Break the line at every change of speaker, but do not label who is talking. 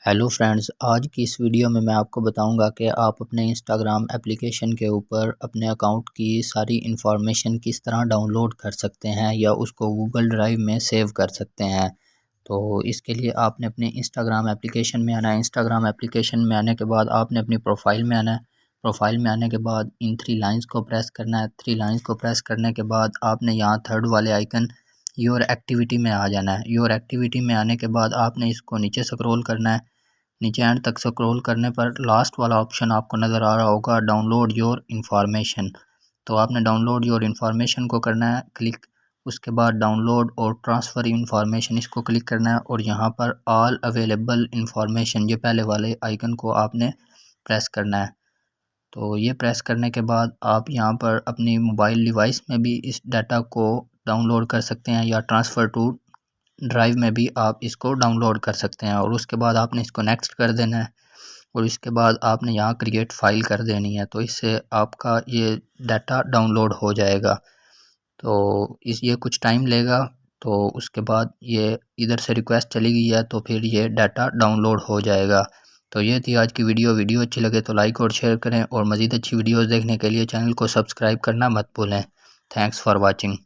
Hello friends, आज की इस वीडियो में मैं आपको बताऊंगा कि आप अपने इंस्टाग्राम एप्लीकेशन के ऊपर अपने अकाउंट की सारी इन्फॉर्मेशन किस तरह डाउनलोड कर सकते हैं या उसको गूगल ड्राइव में सेव कर सकते हैं। तो इसके लिए आपने अपने इंस्टाग्राम एप्लीकेशन में आना है। इंस्टाग्राम एप्लीकेशन में आने के बाद आपने अपनी प्रोफाइल में आना है। प्रोफाइल में आने के बाद इन थ्री लाइंस को प्रेस करना है। थ्री लाइंस को प्रेस करने के बाद आपने यहाँ थर्ड वाले आइकन योर एक्टिविटी में आ जाना है। योर एक्टिविटी में आने के बाद आपने इसको नीचे स्क्रॉल करना है। नीचे एंड तक स्क्रॉल करने पर लास्ट वाला ऑप्शन आपको नज़र आ रहा होगा, डाउनलोड योर इन्फॉर्मेशन। तो आपने डाउनलोड योर इन्फॉर्मेशन को करना है क्लिक। उसके बाद डाउनलोड और ट्रांसफ़र इन्फॉर्मेशन इसको क्लिक करना है और यहाँ पर ऑल अवेलेबल इन्फॉर्मेशन, ये पहले वाले आइकन को आपने प्रेस करना है। तो ये प्रेस करने के बाद आप यहाँ पर अपनी मोबाइल डिवाइस में भी इस डाटा को डाउनलोड कर सकते हैं या ट्रांसफ़र टू ड्राइव में भी आप इसको डाउनलोड कर सकते हैं। और उसके बाद आपने इसको नेक्स्ट कर देना है और इसके बाद आपने यहाँ क्रिएट फ़ाइल कर देनी है। तो इससे आपका ये डाटा डाउनलोड हो जाएगा। तो ये कुछ टाइम लेगा। तो उसके बाद ये इधर से रिक्वेस्ट चली गई है तो फिर ये डाटा डाउनलोड हो जाएगा। तो ये थी आज की वीडियो अच्छी लगे तो लाइक और शेयर करें और मज़ीद अच्छी वीडियोज़ देखने के लिए चैनल को सब्सक्राइब करना मत भूलें। Thanks for watching.